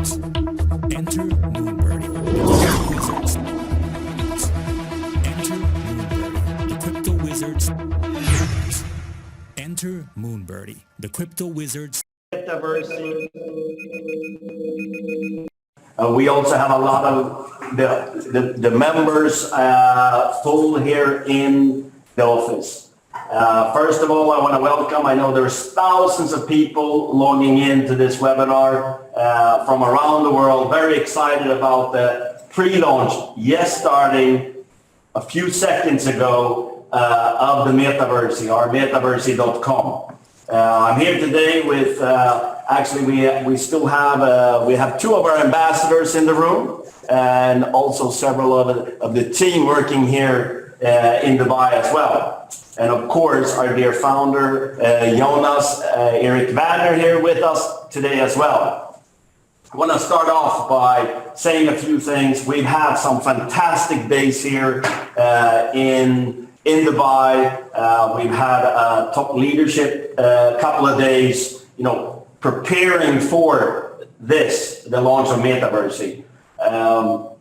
wizards. Enter Moonbirdie. Enter Moonbirdie, the crypto wizards. Enter Moonbirdie, the crypto wizards. MetaVersion. We also have a lot of the members full here in the office. First of all, I want to welcome, I know there's thousands of people logging into this webinar from around the world, very excited about the pre-launch, starting a few seconds ago of the MetaVersy, or MetaVersy.com. I'm here today with, actually we still have, we have two of our ambassadors in the room and also several of the team working here in Dubai as well. And of course, our dear founder, Jonas Erik Werner here with us today as well. I want to start off by saying a few things. We've had some fantastic days here in Dubai. We've had a top leadership couple of days, preparing for the launch of MetaVersy.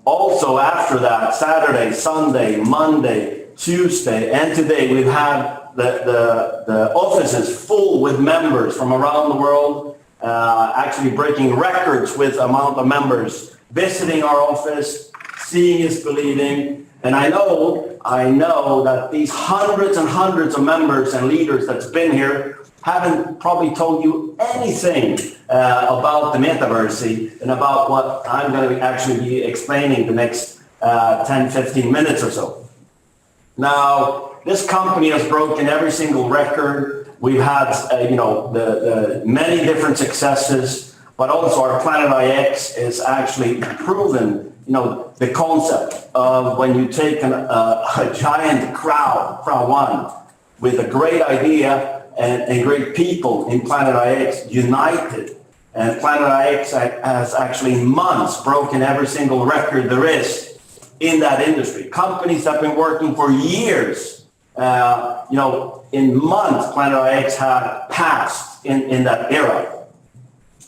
Also after that, Saturday, Sunday, Monday, Tuesday, and today we've had the offices full with members from around the world, actually breaking records with amount of members visiting our office. Seeing is believing. And I know that these hundreds and hundreds of members and leaders that's been here haven't probably told you anything about the MetaVersy and about what I'm going to actually be explaining the next 10, 15 minutes or so. Now, this company has broken every single record. We've had, the many different successes, but also our Planet IX is actually proven the concept of when you take a giant CROWD1 with a great idea and great people in Planet IX united. And Planet IX has actually in months broken every single record there is in that industry. Companies have been working for years. In months, Planet IX had passed in that era.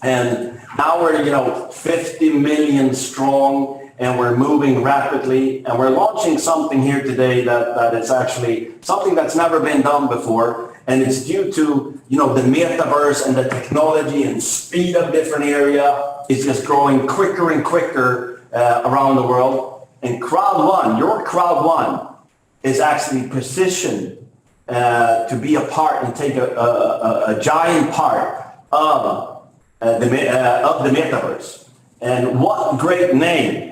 And now we're, 50 million strong, and we're moving rapidly, and we're launching something here today that is actually something that's never been done before, and it's due to the metaverse and the technology and speed of different area is just growing quicker and quicker around the world. And CROWD1, your CROWD1 is actually positioned to be a part and take a giant part of the metaverse. And what great name!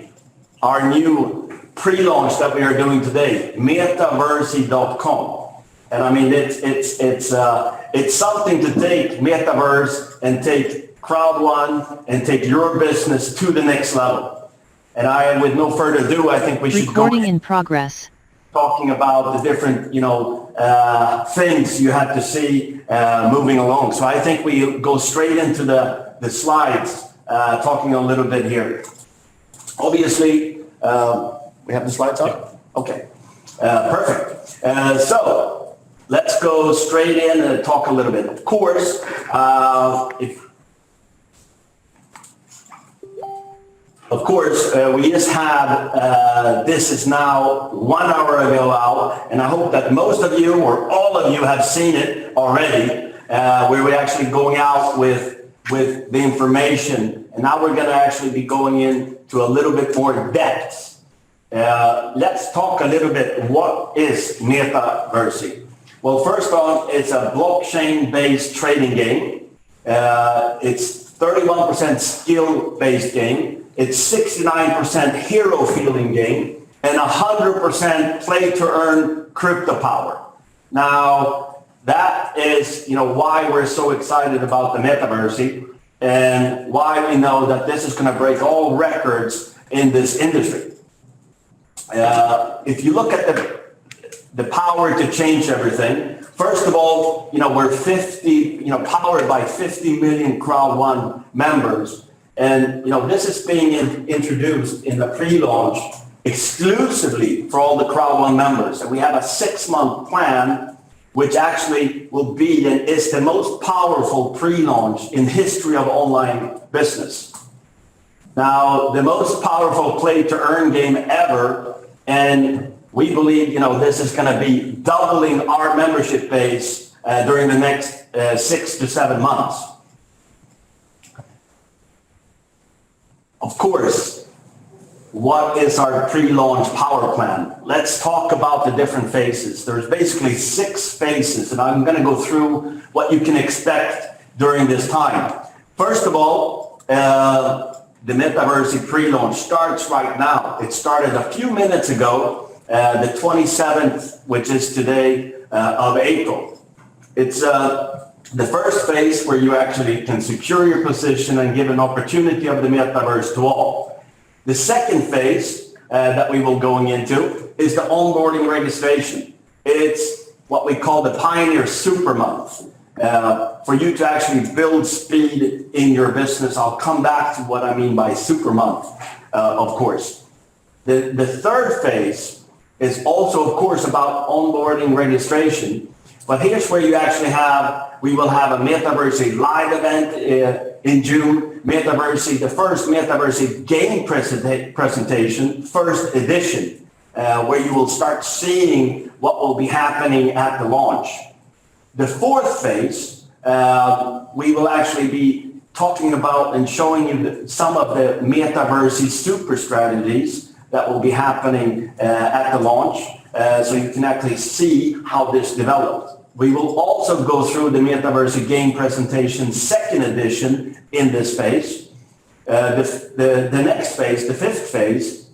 Our new pre-launch that we are doing today, MetaVersy.com. And I mean, it's something to take Metaverse and take CROWD1 and take your business to the next level. And with no further ado, I think we should go in progress. Talking about the different, things you have to see moving along. So I think we go straight into the slides, talking a little bit here. Obviously, we have the slides up? Okay, perfect. So let's go straight in and talk a little bit. Of course, we just had, this is now 1 hour ago out, and I hope that most of you or all of you have seen it already, where we're actually going out with the information. And now we're going to actually be going into a little bit more depth. Let's talk a little bit, what is MetaVersy? Well, first off, it's a blockchain-based trading game. It's 31% skill-based game. It's 69% hero feeling game and 100% play to earn crypto power. Now, that is, why we're so excited about the MetaVersy and why we know that this is going to break all records in this industry. If you look at the power to change everything, first of all, we're powered by 50 million CROWD1 members. And, this is being introduced in the pre-launch exclusively for all the CROWD1 members. And we have a 6-month plan, which actually will be and is the most powerful pre-launch in the history of online business. Now, the most powerful play to earn game ever, and we believe, this is going to be doubling our membership base during the next 6 to 7 months. Of course, what is our pre-launch power plan? Let's talk about the different phases. There's basically 6 phases, and I'm going to go through what you can expect during this time. First of all, the MetaVersion pre-launch starts right now. It started a few minutes ago, the 27th, which is today, of April. It's the first phase where you actually can secure your position and give an opportunity of the metaverse to all. The second phase that we will going into is the onboarding registration. It's what we call the Pioneer Super Month. For you to actually build speed in your business. I'll come back to what I mean by Super Month, of course. The third phase is also, of course, about onboarding registration. But here's where you actually we will have a MetaVersion live event in June. The first MetaVersion game presentation, first edition, where you will start seeing what will be happening at the launch. The fourth phase, we will actually be talking about and showing you some of the MetaVersion super strategies that will be happening at the launch, so you can actually see how this developed. We will also go through the MetaVersion game presentation second edition in this phase. The next phase, the fifth phase,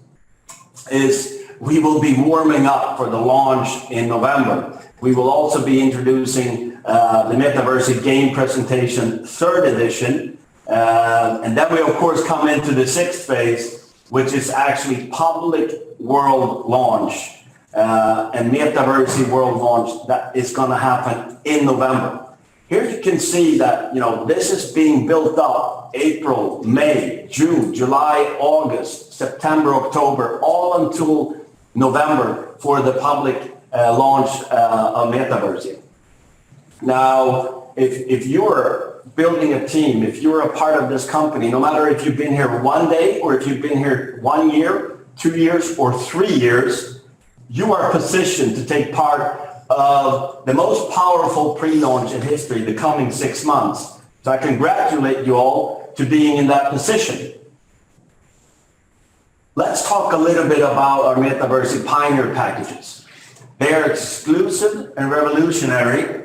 is we will be warming up for the launch in November. We will also be introducing the MetaVersion game presentation third edition. And then we, of course, come into the sixth phase, which is actually public world launch. And MetaVersion world launch that is going to happen in November. Here you can see that, this is being built up April, May, June, July, August, September, October, all until November for the public launch of MetaVersion. Now, if you're building a team, if you're a part of this company, no matter if you've been here 1 day or if you've been here 1 year, 2 years, or 3 years, you are positioned to take part of the most powerful pre-launch in history the coming 6 months. So I congratulate you all to being in that position. Let's talk a little bit about our MetaVersion Pioneer packages. They are exclusive and revolutionary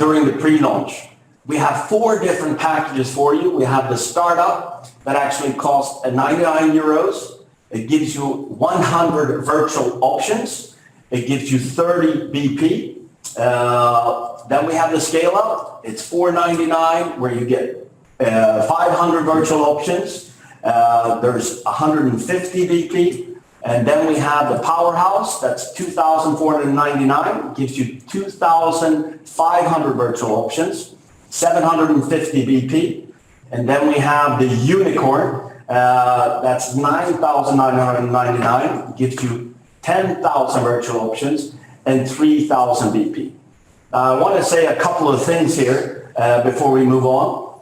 during the pre-launch. We have 4 different packages for you. We have the startup that actually costs 99 euros. It gives you 100 virtual options. It gives you 30 BP. Then we have the scale up. It's $499 where you get 500 virtual options. There's 150 BP. And then we have the Powerhouse. That's $2,499. It gives you 2,500 virtual options, 750 BP. And then we have the Unicorn. That's $9,999, gives you 10,000 virtual options and 3,000 BP. I want to say a couple of things here before we move on,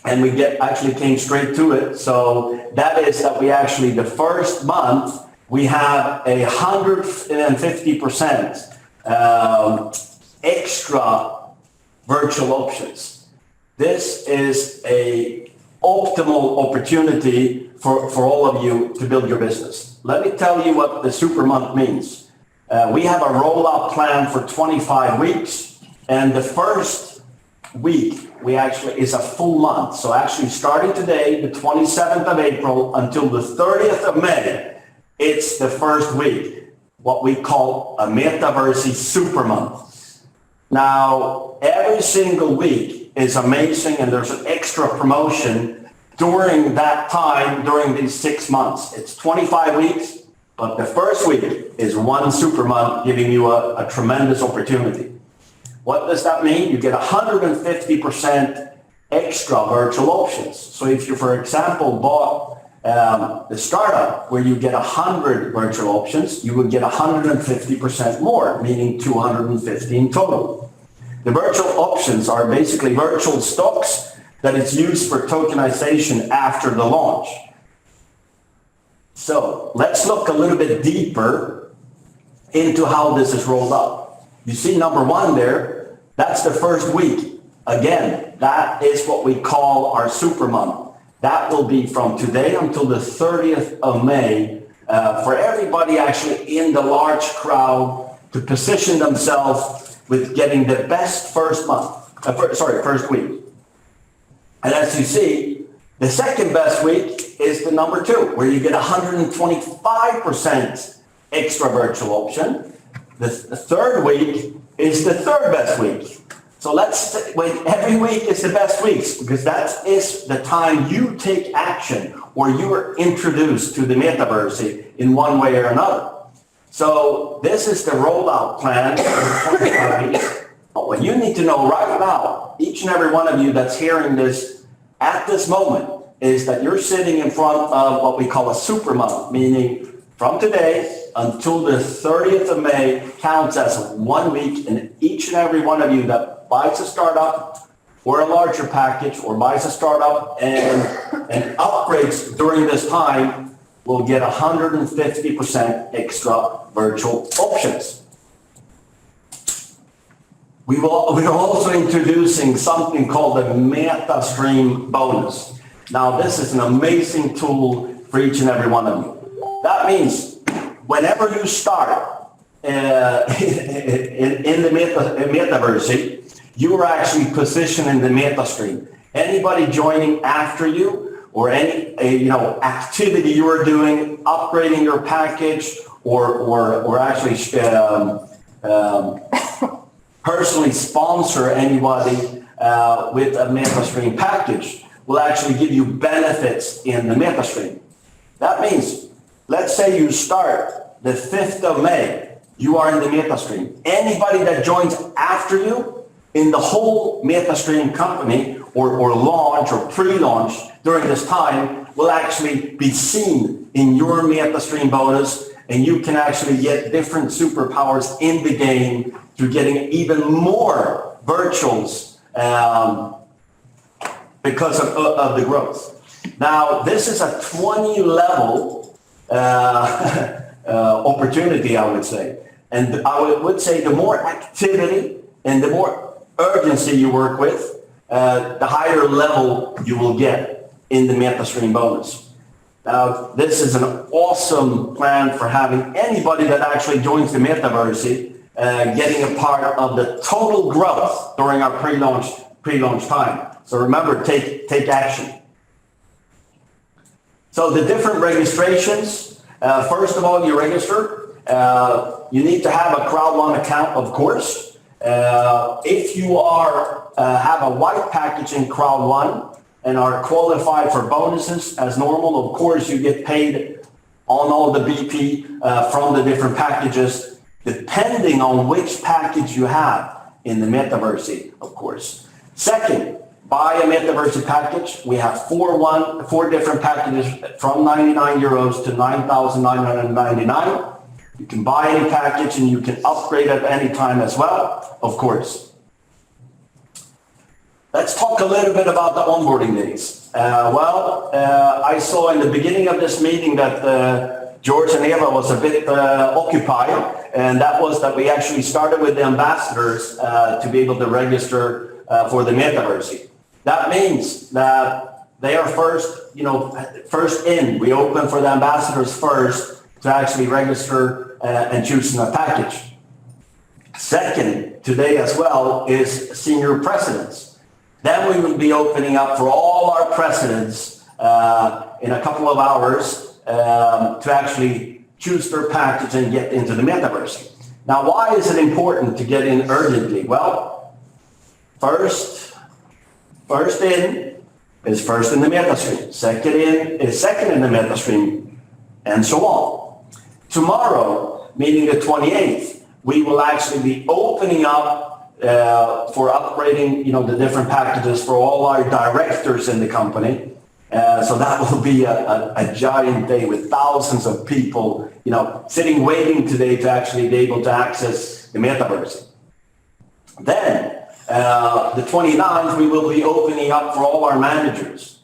and we actually came straight to it. So that is that we actually, the first month, we have 150% extra virtual options. This is a optimal opportunity for all of you to build your business. Let me tell you what the super month means. We have a rollout plan for 25 weeks, and the first week is a full month. So actually starting today, the 27th of April until the 30th of May, it's the first week, what we call a MetaVersion super month. Now, every single week is amazing, and there's an extra promotion during that time, during these 6 months. It's 25 weeks, but the first week is one super month, giving you a tremendous opportunity. What does that mean? You get 150% extra virtual options. So if you, for example, bought the startup where you get 100 virtual options, you would get 150% more, meaning 250 in total. The virtual options are basically virtual stocks that is used for tokenization after the launch. So let's look a little bit deeper into how this is rolled out. You see number one there, that's the first week. Again, that is what we call our super month. That will be from today until the 30th of May for everybody actually in the large crowd to position themselves with getting the best first week. And as you see, the second best week is the number two, where you get 125% extra virtual option. The third week is the third best week. So every week is the best weeks, because that is the time you take action or you are introduced to the MetaVersion in one way or another. So this is the rollout plan for 25 weeks. But what you need to know right now, each and every one of you that's hearing this at this moment, is that you're sitting in front of what we call a super month, meaning from today until the 30th of May counts as 1 week, and each and every one of you that buys a startup or a larger package or buys a startup and upgrades during this time will get 150% extra virtual options. We're also introducing something called the MetaStream Bonus. Now, this is an amazing tool for each and every one of you. That means whenever you start in the MetaVersion, you are actually positioned in the MetaStream. Anybody joining after you or any activity you are doing, upgrading your package, or actually personally sponsor anybody with a MetaStream package will actually give you benefits in the MetaStream. That means, let's say you start the 5th of May, you are in the MetaStream. Anybody that joins after you in the whole MetaStream company or launch or pre-launch during this time will actually be seen in your MetaStream bonus, and you can actually get different superpowers in the game through getting even more virtuals because of the growth. Now, this is a 20 level opportunity, I would say. And I would say the more activity and the more urgency you work with, the higher level you will get in the MetaStream bonus. Now, this is an awesome plan for having anybody that actually joins the MetaVersion getting a part of the total growth during our pre-launch time. So remember, take action. So the different registrations, first of all, you register. You need to have a CROWD1 account, of course. If you have a white package in CROWD1 and are qualified for bonuses as normal, of course, you get paid on all the BP from the different packages, depending on which package you have in the MetaVersion, of course. Second, buy a MetaVersion package. We have four different packages from 99 euros to 9,999. You can buy any package and you can upgrade at any time as well, of course. Let's talk a little bit about the onboarding days. I saw in the beginning of this meeting that George and Eva was a bit occupied, and that was that we actually started with the ambassadors to be able to register for the MetaVersion. That means that they are first in. We open for the ambassadors first to actually register and choose a package. Second, today as well, is senior presidents. Then we will be opening up for all our presidents in a couple of hours to actually choose their package and get into the MetaVersion. Now, why is it important to get in urgently? Well, first in is first in the MetaStream. Second in is second in the MetaStream, and so on. Tomorrow, meaning the 28th, we will actually be opening up for upgrading, the different packages for all our directors in the company. So that will be a giant day with thousands of people, sitting waiting today to actually be able to access the MetaVersion. Then, the 29th, we will be opening up for all our managers.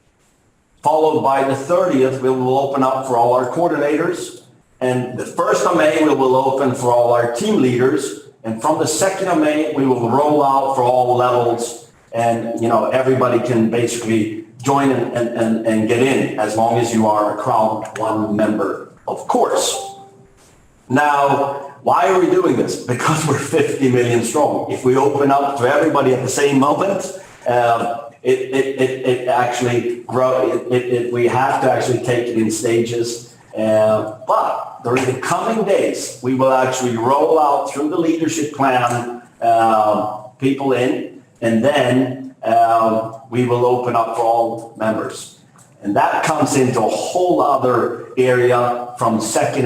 followed by the 30th, we will open up for all our coordinators. And the 1st of May, we will open for all our team leaders. And from the 2nd of May, we will roll out for all levels. And, everybody can basically join and get in as long as you are a CROWD1 member, of course. Now, why are we doing this? Because we're 50 million strong. If we open up to everybody at the same moment, it actually grow. We have to actually take it in stages. But during the coming days, we will actually roll out through the leadership plan people in, and then we will open up for all members. And that comes into a whole other area from 2nd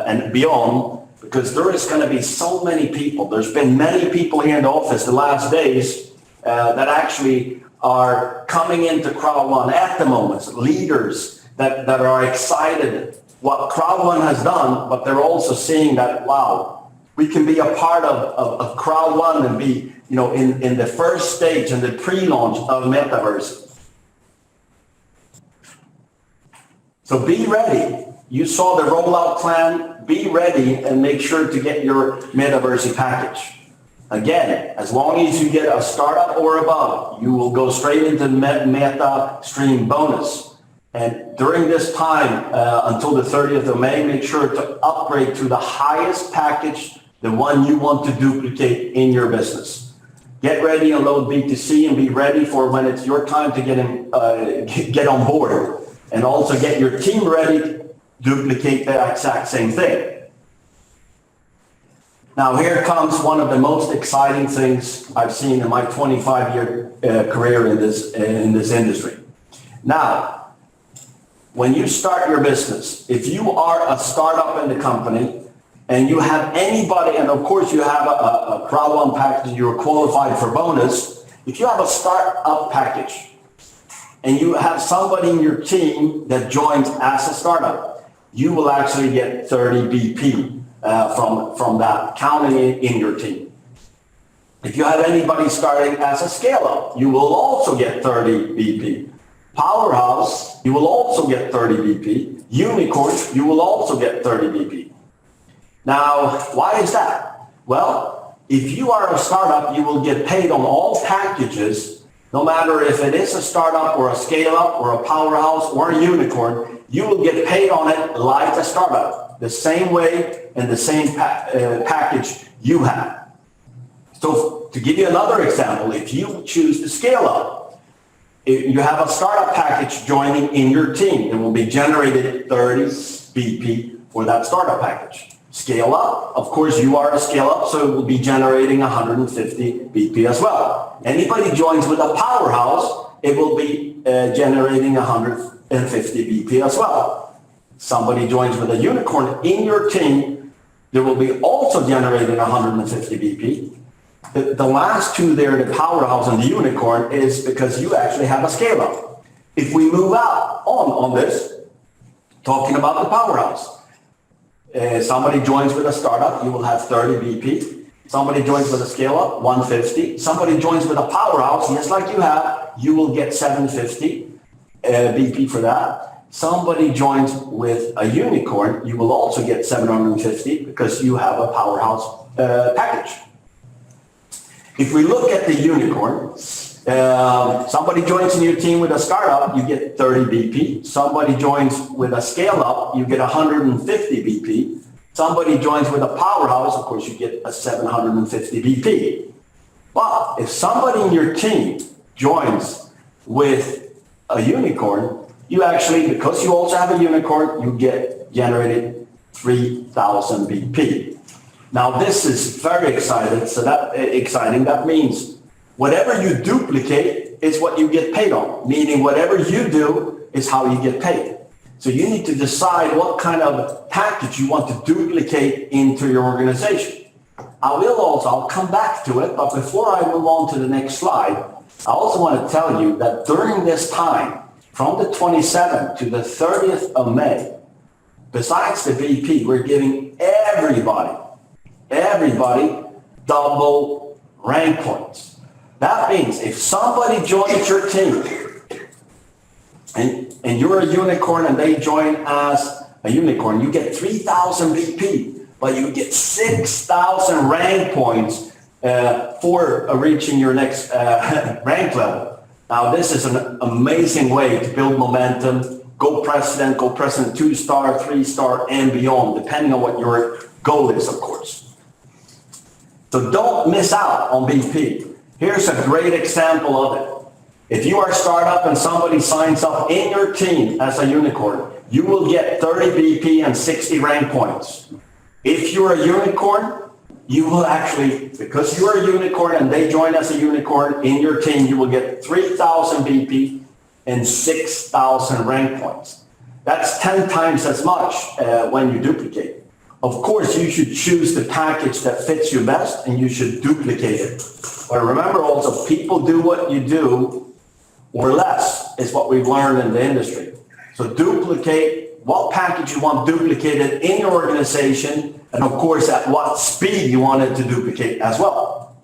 and beyond, because there is going to be so many people. There's been many people here in the office the last days that actually are coming into CROWD1 at the moment, leaders that are excited what CROWD1 has done, but they're also seeing that, wow, we can be a part of CROWD1 and be, in the first stage in the pre-launch of MetaVersion. So be ready. You saw the rollout plan. Be ready and make sure to get your MetaVersion package. Again, as long as you get a startup or above, you will go straight into MetaStream Bonus. And during this time, until the 30th of May, make sure to upgrade to the highest package, the one you want to duplicate in your business. Get ready and load B2C and be ready for when it's your time to get on board. And also get your team ready to duplicate the exact same thing. Now here comes one of the most exciting things I've seen in my 25-year career in this industry. Now, when you start your business, if you are a startup in the company and you have anybody, and of course you have a CROWD1 package, you're qualified for bonus. If you have a startup package and you have somebody in your team that joins as a startup, you will actually get 30 BP from that, counting it in your team. If you have anybody starting as a scale-up, you will also get 30 BP. Powerhouse, you will also get 30 BP. Unicorn, you will also get 30 BP. Now, why is that? Well, if you are a startup, you will get paid on all packages, no matter if it is a startup or a scale-up or a powerhouse or a unicorn, you will get paid on it like a startup, the same way and the same package you have. So to give you another example, if you choose to scale up, if you have a startup package joining in your team, it will be generated 30 BP for that startup package. Scale up, of course you are a scale up, so it will be generating 150 BP as well. Anybody joins with a powerhouse, it will be generating 150 BP as well. Somebody joins with a unicorn in your team, there will be also generating 150 BP. The last two there, the powerhouse and the unicorn, is because you actually have a scale up. If we move out on this, talking about the powerhouse, somebody joins with a startup, you will have 30 BP. Somebody joins with a scale up, 150. Somebody joins with a powerhouse, just like you have, you will get 750 BP for that. Somebody joins with a unicorn, you will also get 750 because you have a powerhouse package. If we look at the unicorn, somebody joins in your team with a startup, you get 30 BP. Somebody joins with a scale up, you get 150 BP. Somebody joins with a powerhouse, of course, you get a 750 BP. But if somebody in your team joins with a unicorn, you actually, because you also have a unicorn, you get generated 3,000 BP. Now this is very exciting. That means whatever you duplicate is what you get paid on, meaning whatever you do is how you get paid. So you need to decide what kind of package you want to duplicate into your organization. I'll come back to it, but before I move on to the next slide, I also want to tell you that during this time, from the 27th to the 30th of May, besides the VP, we're giving everybody double rank points. That means if somebody joins your team and you're a unicorn and they join as a unicorn, you get 3,000 BP, but you get 6,000 rank points for reaching your next rank level. Now, this is an amazing way to build momentum, go President 2-star, 3-star, and beyond, depending on what your goal is, of course. So don't miss out on BP. Here's a great example of it. If you are a startup and somebody signs up in your team as a unicorn, you will get 30 BP and 60 rank points. If you're a unicorn, you will actually, because you're a unicorn and they join as a unicorn in your team, you will get 3,000 BP and 6,000 rank points. That's 10 times as much when you duplicate. Of course, you should choose the package that fits you best and you should duplicate it. But remember also, people do what you do or less is what we've learned in the industry. So duplicate what package you want duplicated in your organization, and of course, at what speed you want it to duplicate as well.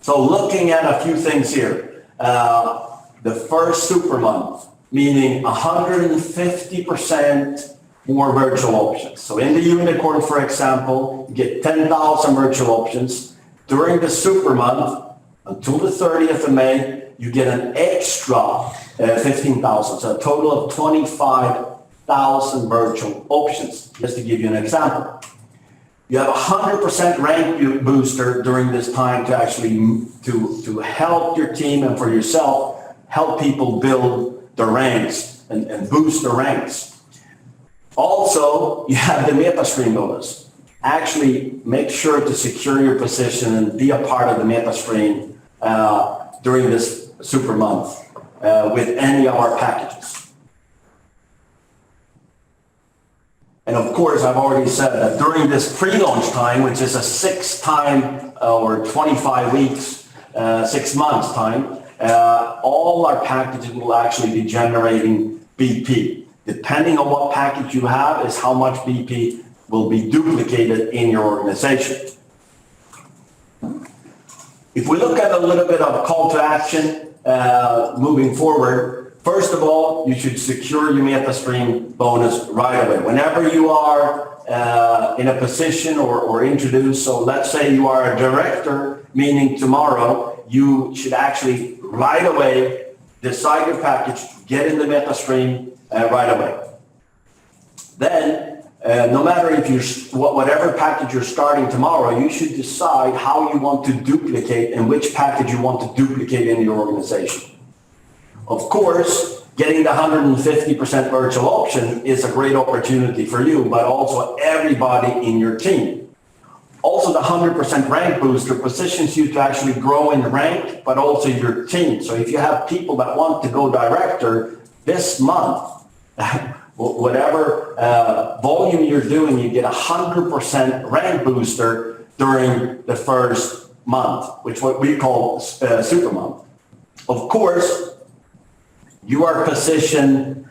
So looking at a few things here, the first super month, meaning 150% more virtual options. So in the unicorn, for example, you get 10,000 virtual options. During the super month, until the 30th of May, you get an extra 15,000, so a total of 25,000 virtual options, just to give you an example. You have a 100% rank booster during this time to actually to help your team and for yourself, help people build their ranks and boost their ranks. Also, you have the MetaStream Bonus. Actually, make sure to secure your position and be a part of the MetaStream during this super month with any of our packages. And of course, I've already said that during this pre-launch time, which is a 6-time or 25 weeks, 6 months time, all our packages will actually be generating BP. Depending on what package you have is how much BP will be duplicated in your organization. If we look at a little bit of call to action moving forward, first of all, you should secure your MetaStream bonus right away. Whenever you are in a position or introduced, so let's say you are a director, meaning tomorrow, you should actually right away decide your package, get in the MetaStream right away. Then, no matter if you whatever package you're starting tomorrow, you should decide how you want to duplicate and which package you want to duplicate in your organization. Of course, getting the 150% virtual option is a great opportunity for you, but also everybody in your team. Also, the 100% rank booster positions you to actually grow in rank, but also your team. So if you have people that want to go director this month, whatever volume you're doing, you get 100% rank booster during the first month, which what we call super month. Of course, you are positioned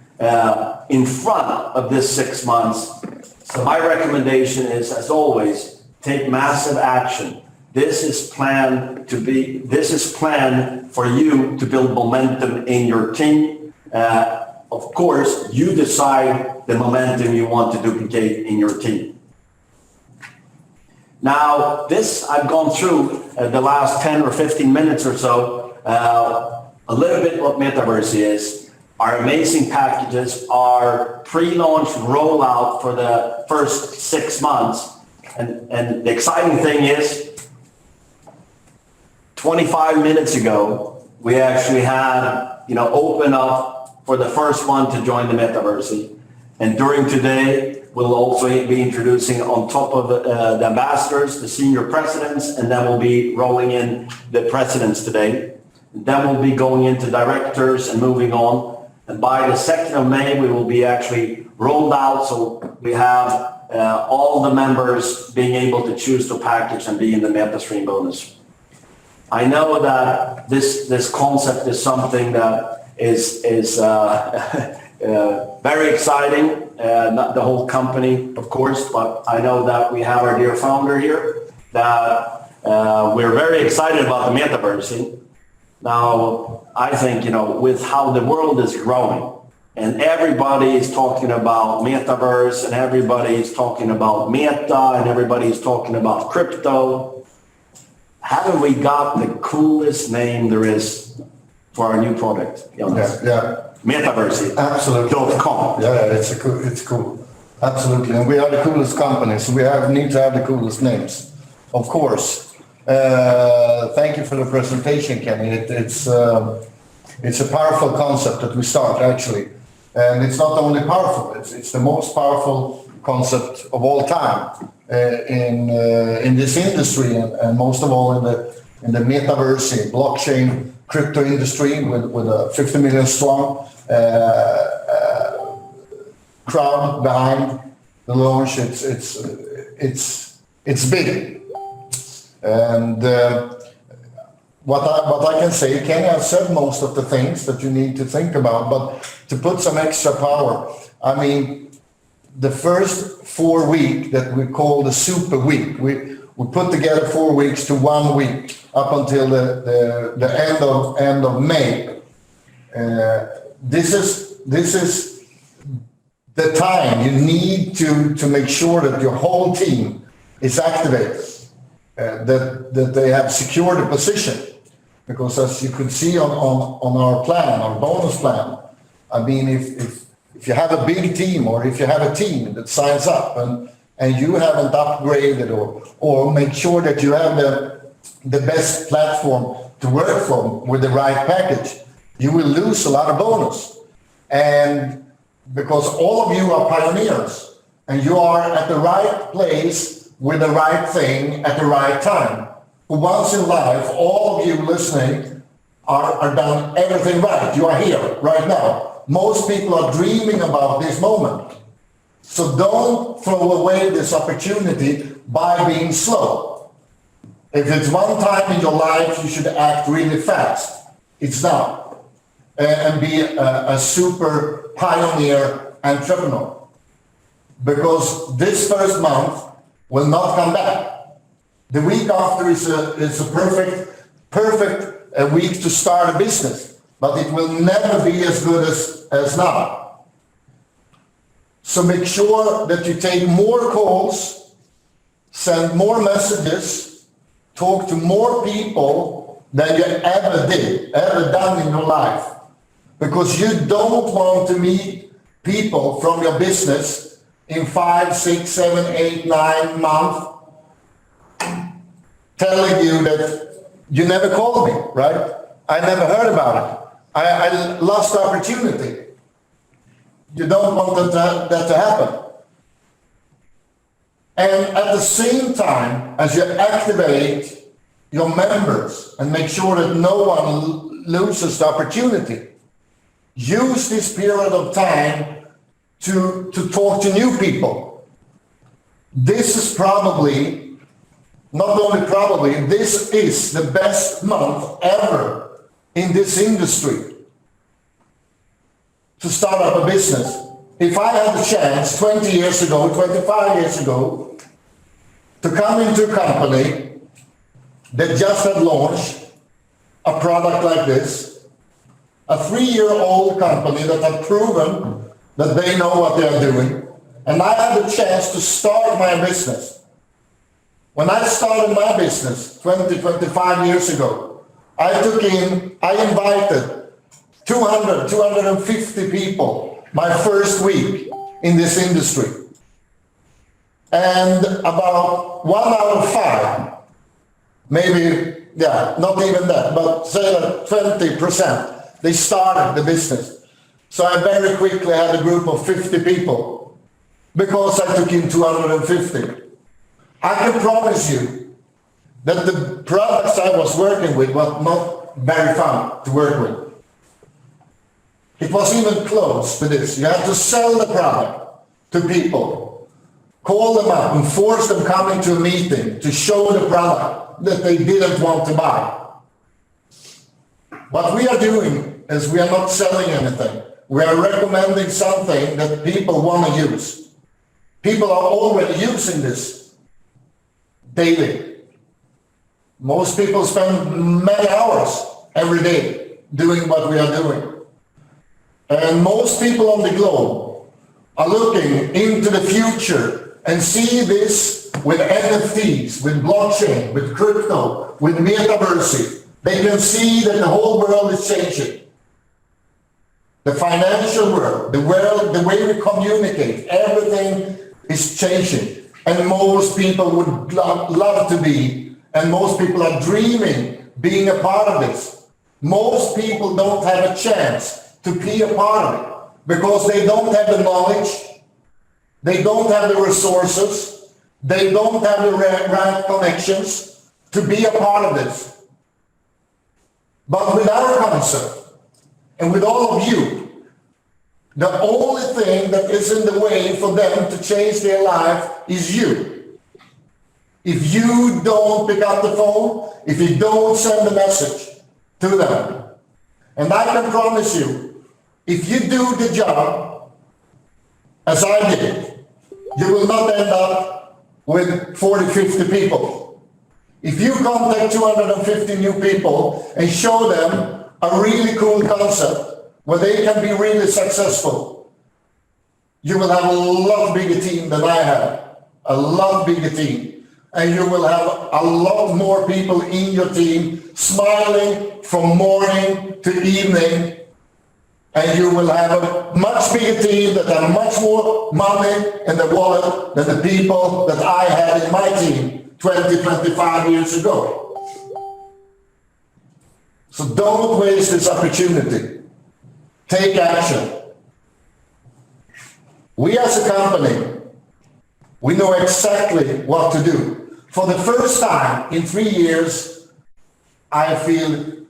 in front of this 6 months. So my recommendation is, as always, take massive action. This is planned for you to build momentum in your team. Of course, you decide the momentum you want to duplicate in your team. Now, this I've gone through the last 10 or 15 minutes or so, a little bit what MetaVerse is, our amazing packages, our pre-launch rollout for the first 6 months. And the exciting thing is, 25 minutes ago, we actually had, open up for the first one to join the MetaVerse. And during today, we'll also be introducing on top of the ambassadors, the senior presidents, and then we'll be rolling in the presidents today. And then we'll be going into directors and moving on. And by the 2nd of May, we will be actually rolled out. So we have all the members being able to choose their package and be in the MetaStream bonus. I know that this concept is something that is very exciting, not the whole company, of course, but I know that we have our dear founder here, that we're very excited about the MetaVerse. Now, I think, with how the world is growing and everybody is talking about metaverse and everybody is talking about meta and everybody is talking about crypto, haven't we got the coolest name there is for our new product? Yeah. MetaVersion. Absolutely. .com. Yeah, it's cool. Absolutely. And we are the coolest company, so we need to have the coolest names. Of course. Thank you for the presentation, Kenny. It's a powerful concept that we start, actually. And it's not only powerful, it's the most powerful concept of all time in this industry, and most of all in the MetaVersion, blockchain, crypto industry with a 50 million strong crowd behind the launch. It's big. And what I can say, Kenny has said most of the things that you need to think about, but to put some extra power, I mean, the first 4 weeks that we call the super week, we put together 4 weeks to 1 week up until the end of May. This is the time you need to make sure that your whole team is activated, that they have secured a position. Because as you could see on our plan, our bonus plan, I mean, if you have a big team or if you have a team that signs up and you haven't upgraded or make sure that you have the best platform to work from with the right package, you will lose a lot of bonus. And because all of you are pioneers and you are at the right place with the right thing at the right time. For once in life, all of you listening are done everything right. You are here right now. Most people are dreaming about this moment. So don't throw away this opportunity by being slow. If it's one time in your life, you should act really fast. It's now. And be a super pioneer entrepreneur. Because this first month will not come back. The week after is a perfect week to start a business, but it will never be as good as now. So make sure that you take more calls, send more messages, talk to more people than you ever done in your life. Because you don't want to meet people from your business in 5, 6, 7, 8, 9 months telling you that you never called me, right? I never heard about it. I lost the opportunity. You don't want that to happen. And at the same time, as you activate your members and make sure that no one loses the opportunity, use this period of time to talk to new people. This is probably, not only probably, this is the best month ever in this industry to start up a business. If I had the chance 20 years ago, 25 years ago, to come into a company that just had launched a product like this, a 3-year-old company that had proven that they know what they are doing, and I had the chance to start my business. When I started my business 20, 25 years ago, I invited 200, 250 people my first week in this industry. And about 1 out of 5, maybe, not even that, but say that 20%, they started the business. So I very quickly had a group of 50 people because I took in 250. I can promise you that the products I was working with were not very fun to work with. It was even close to this. You have to sell the product to people, call them up and force them coming to a meeting to show the product that they didn't want to buy. What we are doing is we are not selling anything. We are recommending something that people want to use. People are already using this daily. Most people spend many hours every day doing what we are doing. And most people on the globe are looking into the future and see this with NFTs, with blockchain, with crypto, with MetaVerse. They can see that the whole world is changing. The financial world, the way we communicate, everything is changing. And most people would love to be, and most people are dreaming being a part of this. Most people don't have a chance to be a part of it because they don't have the knowledge, they don't have the resources, they don't have the right connections to be a part of this. But with our concept and with all of you, the only thing that is in the way for them to change their life is you. If you don't pick up the phone, if you don't send a message to them, and I can promise you, if you do the job as I did, you will not end up with 40, 50 people. If you contact 250 new people and show them a really cool concept where they can be really successful, you will have a lot bigger team than I have, a lot bigger team. And you will have a lot more people in your team smiling from morning to evening. And you will have a much bigger team that have much more money in the wallet than the people that I had in my team 20, 25 years ago. So don't waste this opportunity. Take action. We as a company, we know exactly what to do. For the first time in 3 years, I feel,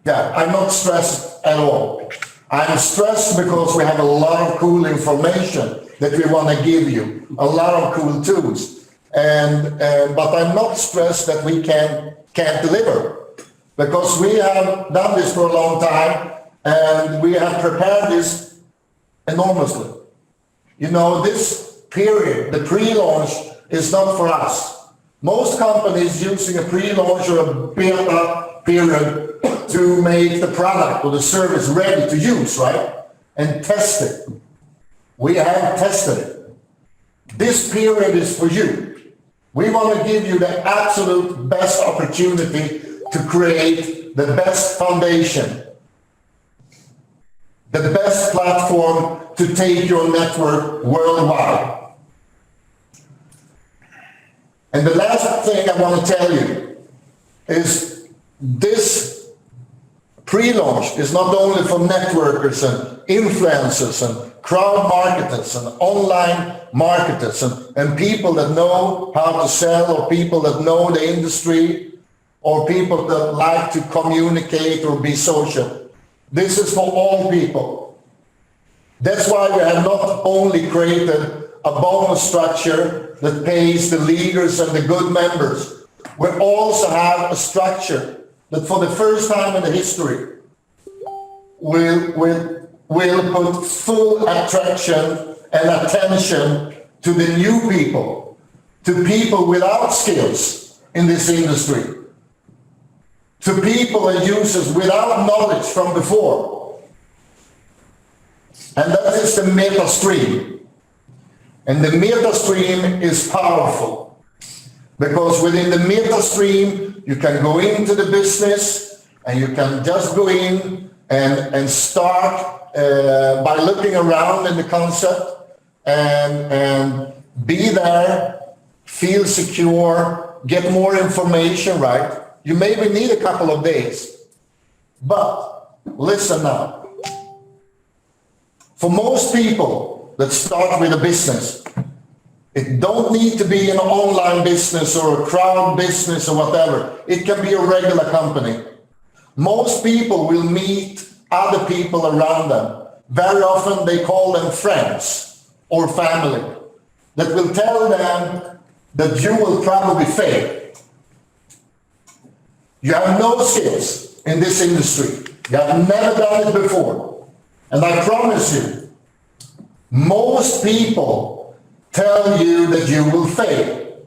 I'm not stressed at all. I'm stressed because we have a lot of cool information that we want to give you, a lot of cool tools. But I'm not stressed that we can't deliver, because we have done this for a long time and we have prepared this enormously. You know, this period, the pre-launch, is not for us. Most companies using a pre-launch or a beta period to make the product or the service ready to use, right? And test it. We have tested it. This period is for you. We want to give you the absolute best opportunity to create the best foundation, the best platform to take your network worldwide. And the last thing I want to tell you is this pre-launch is not only for networkers and influencers and crowd marketers and online marketers and people that know how to sell, or people that know the industry, or people that like to communicate or be social. This is for all people. That's why we have not only created a bonus structure that pays the leaders and the good members. We also have a structure that for the first time in the history will put full attraction and attention to the new people, to people without skills in this industry, to people and users without knowledge from before. And that is the MetaStream. And the MetaStream is powerful because within the MetaStream, you can go into the business and you can just go in and start by looking around in the concept and be there, feel secure, get more information, right? You maybe need a couple of days, but listen now. For most people that start with a business, it don't need to be an online business or a crowd business or whatever. It can be a regular company. Most people will meet other people around them. Very often they call them friends or family that will tell them that you will probably fail. You have no skills in this industry. You have never done it before. And I promise you, most people tell you that you will fail.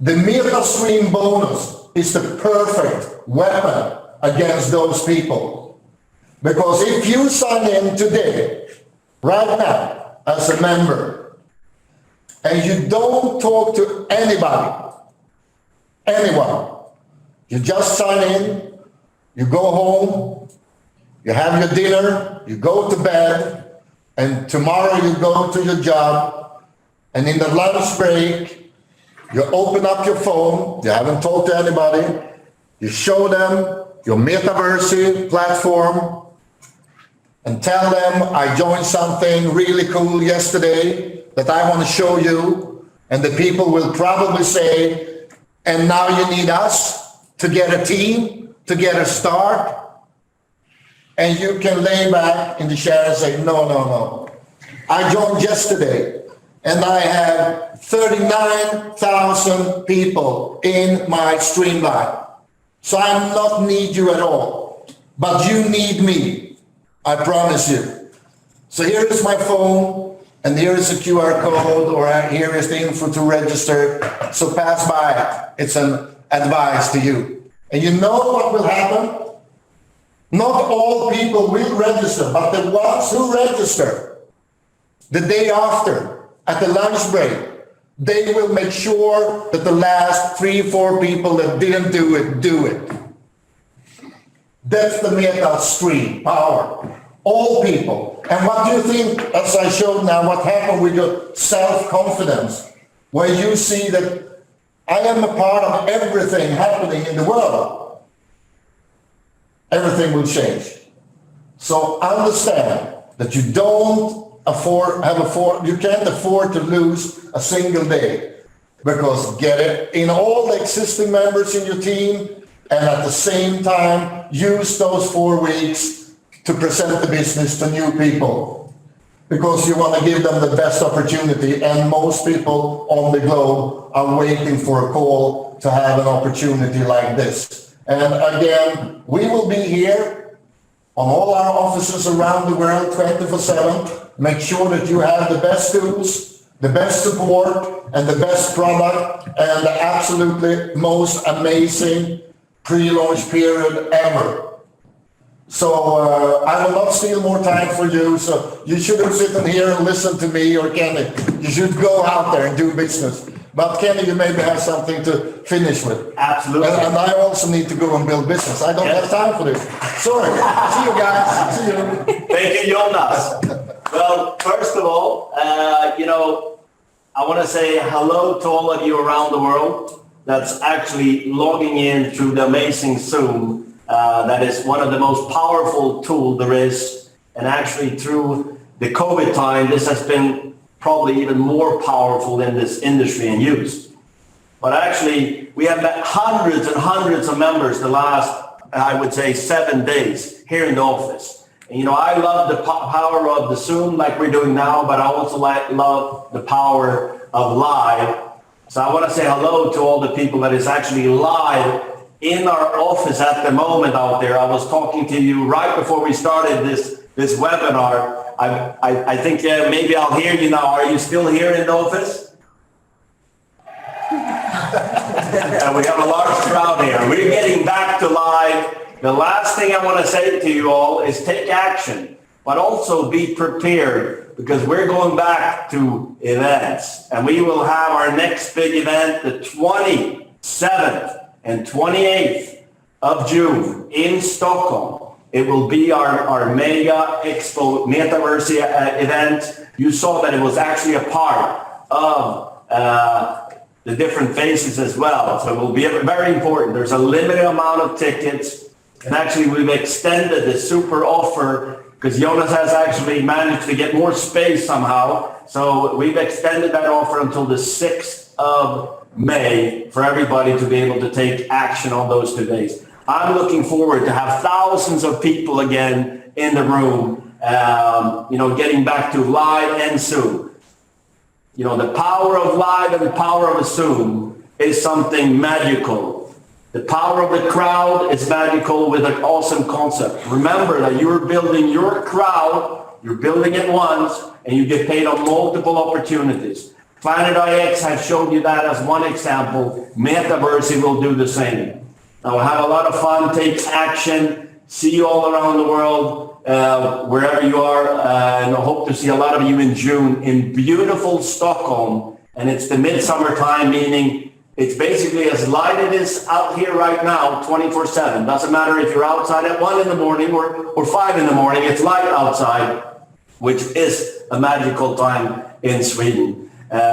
The MetaStream Bonus is the perfect weapon against those people. Because if you sign in today, right now, as a member, and you don't talk to anybody, anyone, you just sign in, you go home, you have your dinner, you go to bed, and tomorrow you go to your job, and in the lunch break, you open up your phone, you haven't talked to anybody, you show them your MetaVersion platform, and tell them, I joined something really cool yesterday that I want to show you, and the people will probably say, and now you need us to get a team, to get a start, and you can lay back in the chair and say, no, no, no. I joined yesterday, and I have 39,000 people in my streamline. So I not need you at all, but you need me, I promise you. So here is my phone, and here is a QR code, or here is the info to register. So pass by, it's an advice to you. And you know what will happen? Not all people will register, but the ones who register the day after, at the lunch break, they will make sure that the last 3-4 people that didn't do it, do it. That's the MetaStream power. All people. And what do you think, as I showed now, what happened with your self-confidence, where you see that I am a part of everything happening in the world? Everything will change. So understand that you you can't afford to lose a single day, because get it in all the existing members in your team, and at the same time use those 4 weeks to present the business to new people, because you want to give them the best opportunity, and most people on the globe are waiting for a call to have an opportunity like this. And again, we will be here on all our offices around the world 24/7. Make sure that you have the best tools, the best support, and the best product, and the absolutely most amazing pre-launch period ever. So I will not steal more time for you, so you shouldn't sit in here and listen to me or Kenny. You should go out there and do business. But Kenny, you maybe have something to finish with. Absolutely. And I also need to go and build business. I don't have time for this. Sorry. See you guys. See you. Thank you, Jonas. Well, first of all, I want to say hello to all of you around the world that's actually logging in through the amazing Zoom. That is one of the most powerful tools there is. And actually through the COVID time, this has been probably even more powerful in this industry and use. But actually, we have met hundreds and hundreds of members the last, I would say, 7 days here in the office. And, I love the power of the Zoom like we're doing now, but I also love the power of live. So I want to say hello to all the people that is actually live in our office at the moment out there. I was talking to you right before we started this webinar. I think maybe I'll hear you now. Are you still here in the office? And we have a large crowd here. We're getting back to live. The last thing I want to say to you all is take action, but also be prepared, because we're going back to events, and we will have our next big event the 27th and 28th of June in Stockholm. It will be our mega expo MetaVerse event. You saw that it was actually a part of the different phases as well. So it will be very important. There's a limited amount of tickets. And actually we've extended the super offer because Jonas has actually managed to get more space somehow. So we've extended that offer until the 6th of May for everybody to be able to take action on those 2 days. I'm looking forward to have thousands of people again in the room, getting back to live and Zoom. The power of live and the power of Zoom is something magical. The power of the crowd is magical with an awesome concept. Remember that you're building your crowd, you're building it once, and you get paid on multiple opportunities. Planet IX has showed you that as one example. MetaVerse will do the same. Now, have a lot of fun, take action, see you all around the world, wherever you are, and I hope to see a lot of you in June in beautiful Stockholm. And it's the midsummer time, meaning it's basically as light it is out here right now, 24/7. Doesn't matter if you're outside at 1 in the morning or 5 in the morning, it's light outside, which is a magical time in Sweden.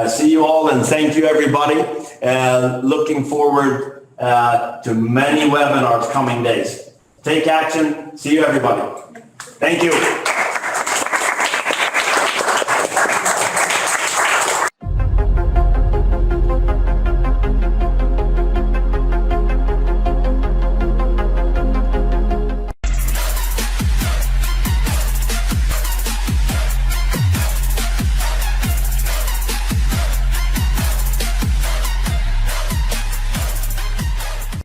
See you all, and thank you, everybody. Looking forward to many webinars coming days. Take action. See you, everybody. Thank you.